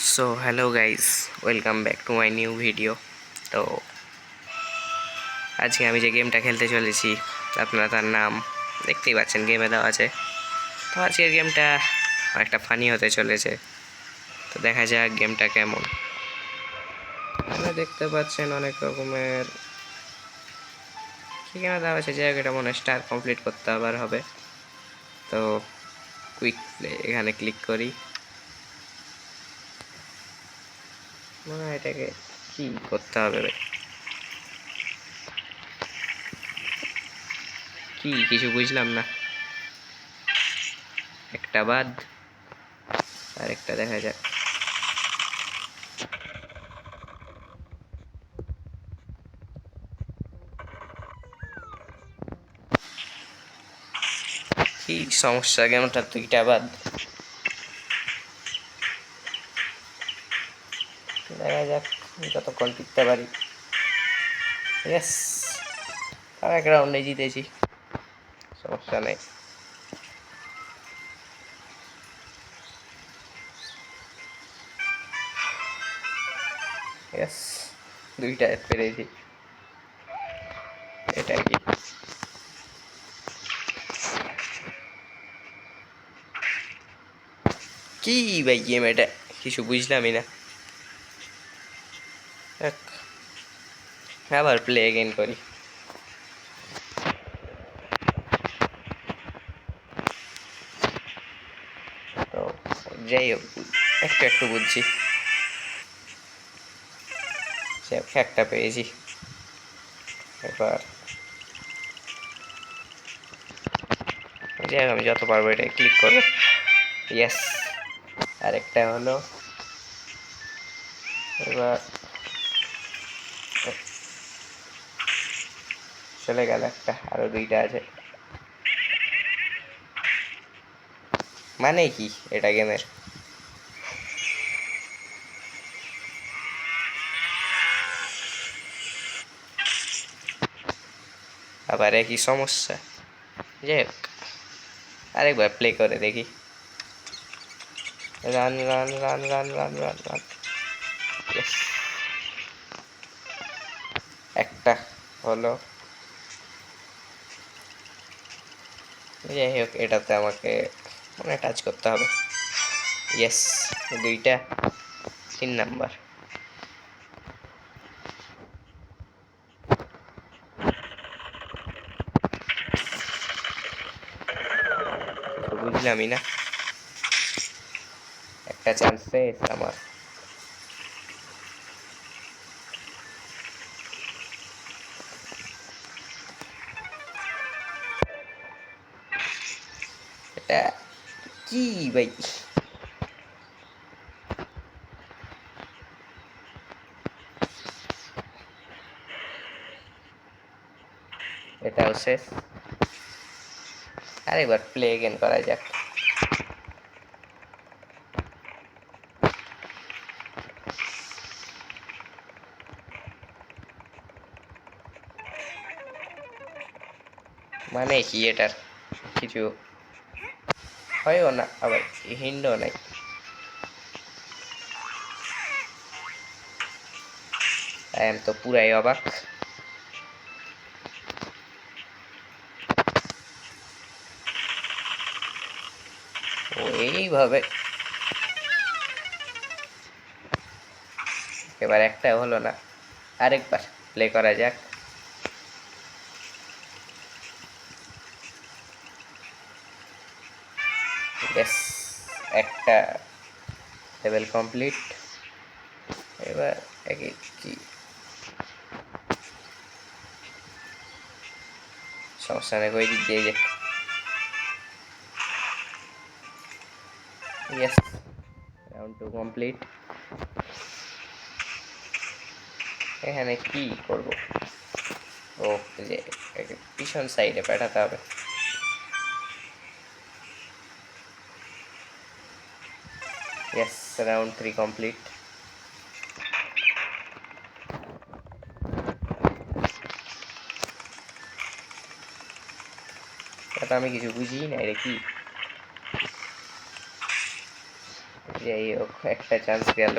So hello guys, welcome back to my new video. তো আজকে আমি যে গেমটা খেলতে চলেছি আপনারা তার নাম দেখতেই পাচ্ছেন, গেমে দেওয়া আছে। তো আজকের গেমটা অনেকটা ফানি হতে চলেছে। তো দেখা যাক গেমটা কেমন। আপনারা দেখতে পাচ্ছেন অনেক রকমের ঠিকানা দেওয়া আছে, জায়গাটা মনে হয় স্টার কমপ্লিট করতে আবার হবে। তো কুইক প্লে এখানে ক্লিক করি। মনে হয় এটাকে কি করতে হবে, কি কিছু বুঝলাম না। একটা বাদ, আরেকটা দেখা যাক। কি সমস্যা, গেমটা দুইটা বাদ। দেখা যাক যতক্ষণ টিকতে পারি। ইয়েস, আর এক রাউন্ডে জিতেছি, সমস্যা নেই। ইয়েস, দুইটা পেরেছি। এটা কি কি ভাই গেম, এটা কিছু বুঝলামই না। আবার প্লে এগেইন করি। তো যাই হোক, একটু একটু বুঝছি। একটা পেয়েছি। এবার যাই হোক, আমি যত পারবো এটা ক্লিক করবো। ইয়েস, আরেকটা হলো। এবার চলে গেল একটা, আরো দুইটা আছে। মানে কি এটা গেমের? আবার একই সমস্যা। যাই হোক, আরেকবার প্লে করে দেখি। Run run run run run run run. একটা হলো। যাই হোক, এটাতে আমাকে মানে টাচ করতে হবে। ইয়েস, দুইটা। 3 নাম্বার। বুঝলামই না, একটা চান্স পেয়েছে আমার। এটা কি ভাই? এটাও শেষ। আরেকবার প্লে এগেন করা যাক। মানে কি এটার কিছু হয়ও না, আবার হিন্ডও নাই। আই এম তো পুরাই অবাক। ও এইভাবে এবার একটা হলো না, আরেকবার প্লে করা যাক। বেশ, একটা লেভেল কমপ্লিট। এবার একে কি সমস্যা নেই, ওই দিক দিয়ে যাক। Yes, round 2 complete. এখানে কি করব? ও, যে পিছন সাইডে পাঠাতে হবে। Yes, round 3 complete. এটা আমি কিছু বুঝি না, এটা কি? যাই হোক, একটা চান্স গেল।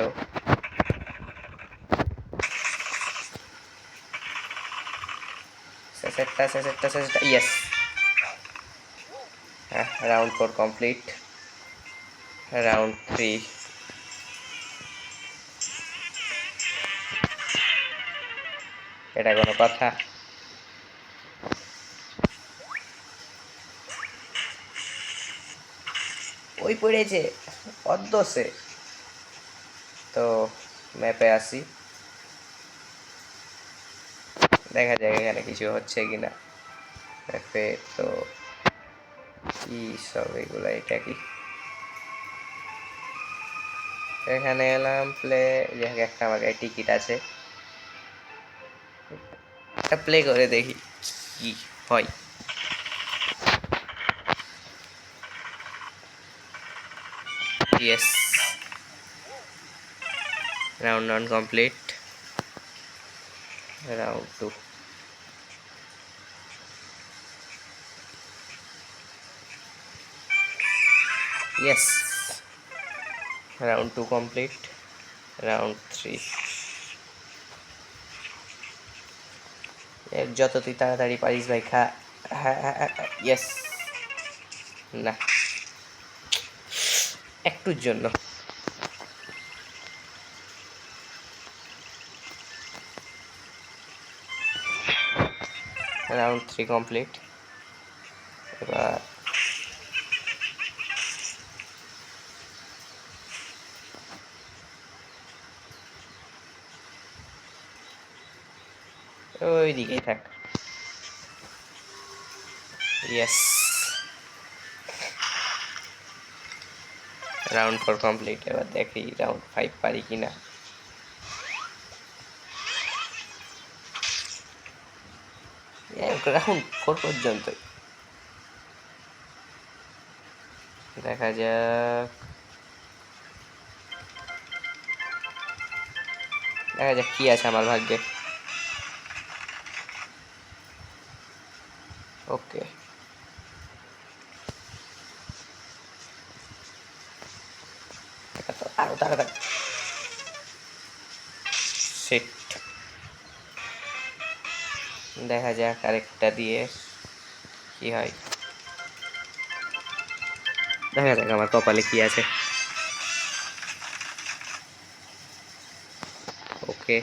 শেষেরটা ইয়েস। হ্যাঁ, রাউন্ড 4 কমপ্লিট। রাউন্ড 3। এটা কোনো কথা? ওই পড়েছে অর্ধসে। তো ম্যাপে আসি, দেখা যাক এখানে কিছু হচ্ছে কিনা ম্যাপে। তো কি সব এগুলো, এটা কি? এখানে এলাম প্লে, যাই একটা আমার গায়ে টিকিট আছে, এটা প্লে করে দেখি কি হয়। Yes, round 1 complete. Round 2। Yes, round 2 complete. Round 3। যত তুই তাড়াতাড়ি পারিস ভাই, খা। হ্যাঁ হ্যাঁ হ্যাঁ, ইয়েস। না, একটুর জন্য। Round 3 complete. এবার ওই দিকেই থাক। Yes, round 4 complete. এবার দেখি রাউন্ড 5 পারি কিনা। রাউন্ড 4 পর্যন্ত, দেখা যাক। দেখা যাক কি আছে আমার ভাগ্যে। ওকে, আরো তাড়াতাড়ি। সেট, দেখা যাক আরেকটা দিয়ে কি হয়। দেখা যাক আমার কপালে কি আছে। ওকে,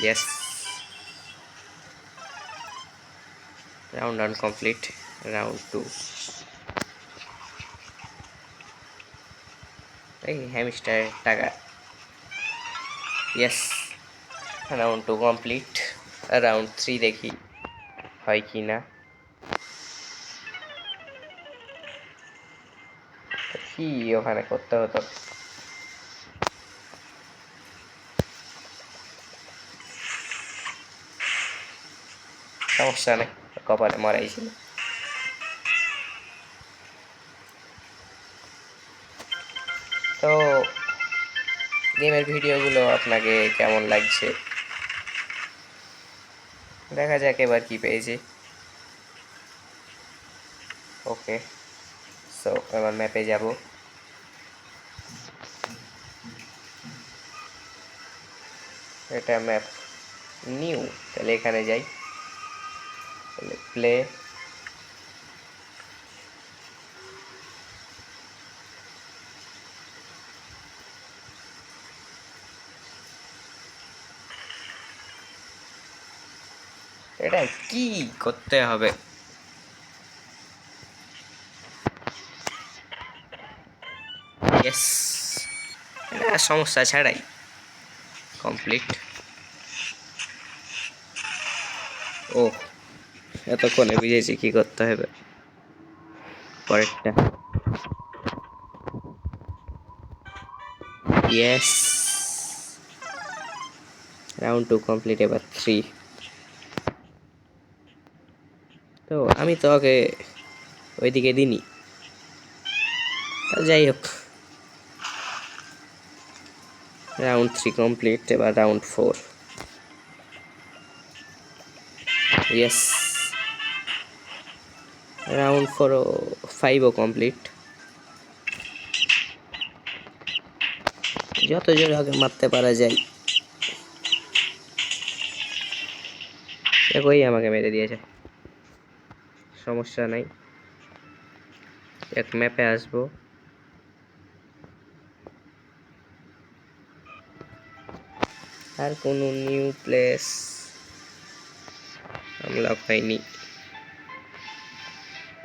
ইয়েস, রাউন্ড 1 কমপ্লিট। রাউন্ড 2। এই হ্যামস্টার টাকা। Yes, round 2 complete. রাউন্ড 3 দেখি হয় কি না। কি ওখানে করতে হতো? সমস্যা নেই, কপালে মারাই ছিল। তো গেমের ভিডিওগুলো আপনাকে কেমন লাগছে? দেখা যাক এবার কি পেয়েছি। ওকে, সো এবার ম্যাপে যাব। এটা ম্যাপ নিউ, তাহলে এখানে যাই, প্লে। এটা কি করতে হবে? ইয়েস, এটা সমস্যা ছাড়াই কমপ্লিট। ও, এতক্ষণে বুঝেছি কি করতে হবে। পরেরটা, ইয়েস, রাউন্ড 2 কমপ্লিট। এবার 3। তো আমি তো ওকে ওইদিকে দিনই, যাই হোক। Round 3 complete. এবার রাউন্ড 4। ইয়েস, রাউন্ড 5ও কমপ্লিট। যত জোরে আগে মারতে পারা যায়। দেখোই আমাকে মেরে দিয়েছে, সমস্যা নাই। এক ম্যাপে আসবো। আর কোনো নিউ প্লেস আনলক হয়নি,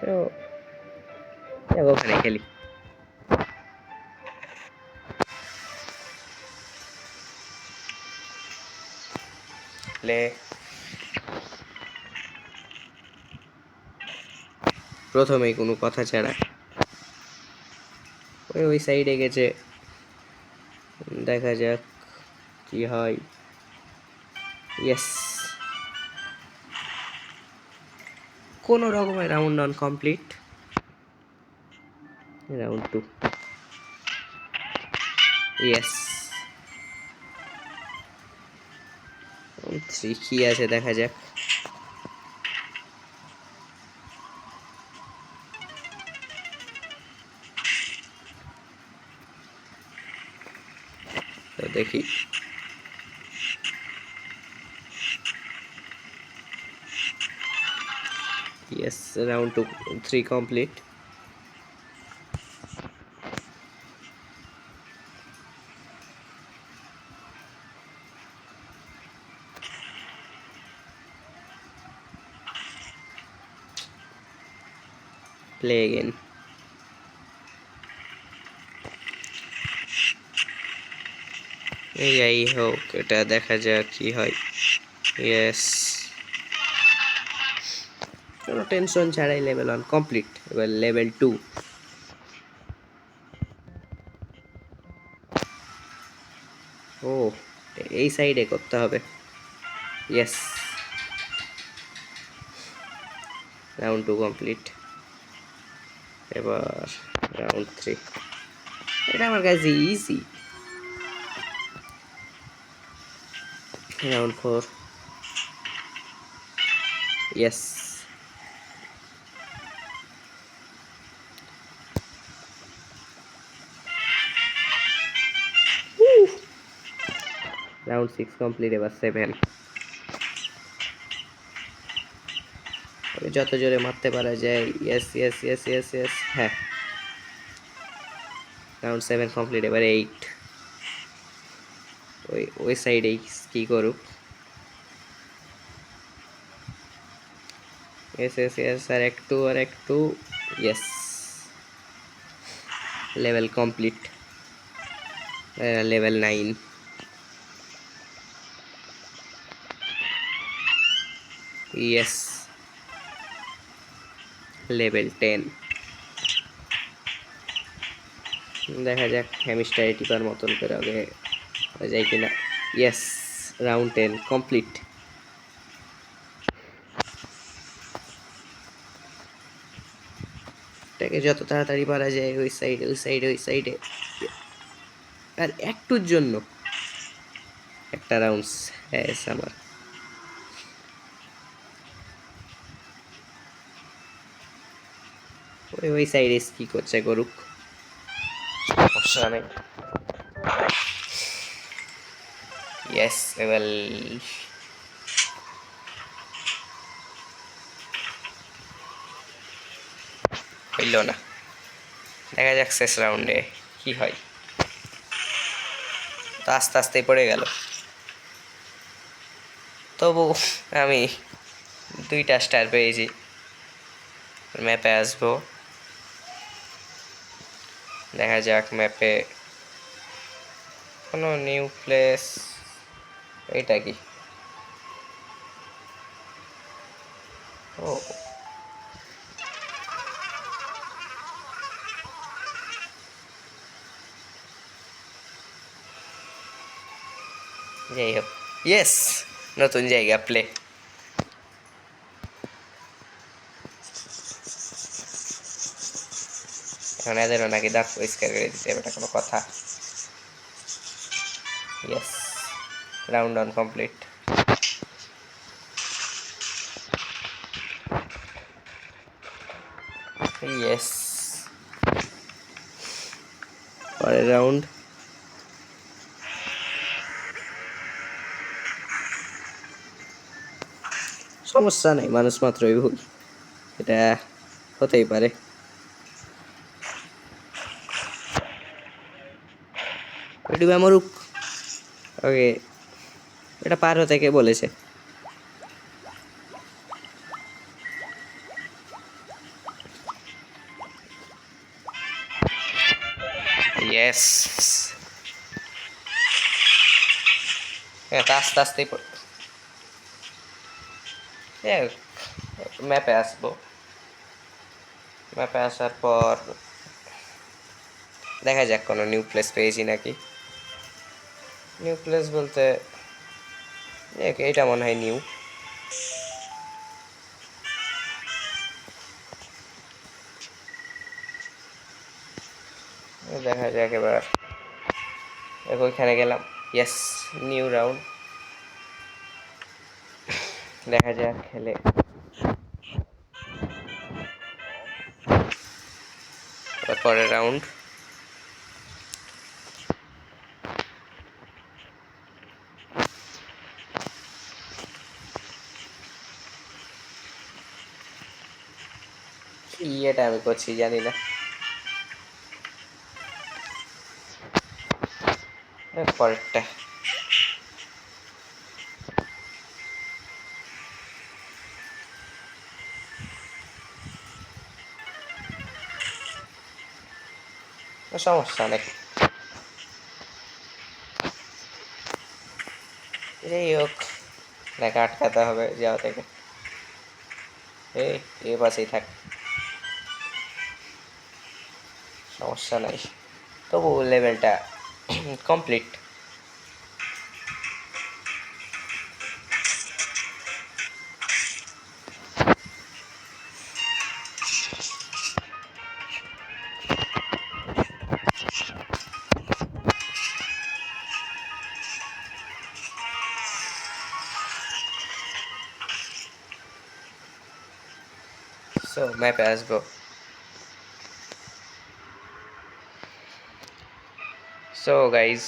তো ওখানে খেলি। প্লে। প্রথমেই কোনো কথা ছাড়া ওই সাইডে গেছে, দেখা যাক কি হয়। ইয়েস, কোনো রকমের রাউন্ড 1 কমপ্লিট। রাউন্ড 2। ইয়েস, 3 কি আছে দেখা যাক। তো দেখি। Yes, round 3 complete. Play again. যাই হোক, এটা দেখা যাক কি হয়। ইয়েস, কোনো টেনশন ছাড়াই লেভেল 1 কমপ্লিট। এবার লেভেল 2। ও, এই সাইডে করতে হবে। Yes, round 2 complete. এবার রাউন্ড 3। এটা আমার কাছে easy. Round 4। Yes, round 6 complete. এবার 7। যত জোরে মারতে পারা যায়। Yes yes yes yes yes, হ্যাঁ। Round 7 complete. এবার 8। ওই সাইডেই কি করুক। ইয়েস ইয়েস ইয়েস, আর একটু আর একটু। Yes, level complete. Level 9। Yes, level 10। দেখা যাক হ্যামস্টার টিপার মতন করে আগে যায় কিনা। Yes, round 10 complete. এটাকে যত তাড়াতাড়ি পারা যায়। ওই সাইডে ওই সাইডে ওই সাইডে। আর একটুর জন্য একটা রাউন্ড শেষ আমার। ওই সাইডে কি করছে করুক, সমস্যা নেই। ইয়েস, লেভেল হইল না। দেখা যাক শেষ রাউন্ডে কি হয়। তো আস্তে আস্তেই পড়ে গেল। তবু আমি 2টা স্টার পেয়েছি। ম্যাপে আসবো, দেখা যাক ম্যাপে কোনো নিউ প্লেস। এটা কি? ও, যাই হোক। ইয়েস, নতুন জায়গা প্লে। এখন এদেরও নাকি দাঁত পরিষ্কার করে দিতে হবে, এটা কোনো কথা? Yes, round 1 complete. ইয়েস, পরের রাউন্ড। সমস্যা নেই, মানুষ মাত্রই ভুল, এটা হতেই পারে। একটু মরুক। ওকে, এটা পার হতে কে বলেছে? ইয়েস, এটা আস্তে আস্তেই ম্যাপে আসবো। ম্যাপে আসার পর দেখা যাক কোনো নিউ প্লেস পেয়েছি নাকি। নিউ প্লেস বলতে এটা মনে হয় নিউ। দেখা যাক এবার। ওইখানে গেলাম, ইয়েস, নিউ রাউন্ড। দেখা যাক খেলে। পরের রাউন্ড। কি এটা আমি করছি জানি না। পরেরটা। সমস্যা নেই, যাই হোক, দেখা আটকাতে হবে যাওয়া থেকে। এই পাশেই থাক, সমস্যা নাই, তবু লেভেলটা কমপ্লিট। সো ম্যাপে আসবো। সো গাইজ,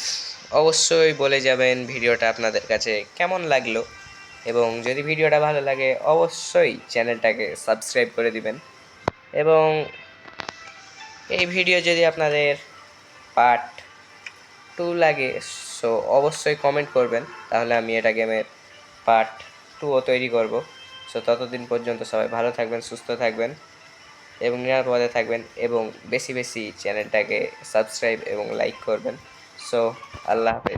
অবশ্যই বলে যাবেন ভিডিওটা আপনাদের কাছে কেমন লাগলো, এবং যদি ভিডিওটা ভালো লাগে অবশ্যই চ্যানেলটাকে সাবস্ক্রাইব করে দিবেন, এবং এই ভিডিও যদি আপনাদের পার্ট 2 লাগে সো অবশ্যই কমেন্ট করবেন, তাহলে আমি এটা গেমের পার্ট 2ও তৈরি করব। সো ততদিন পর্যন্ত সবাই ভালো থাকবেন, সুস্থ থাকবেন এবং নিরাপদে থাকবেন, এবং বেশি বেশি চ্যানেলটাকে সাবস্ক্রাইব এবং লাইক করবেন। সো আল্লাহ হাফেজ।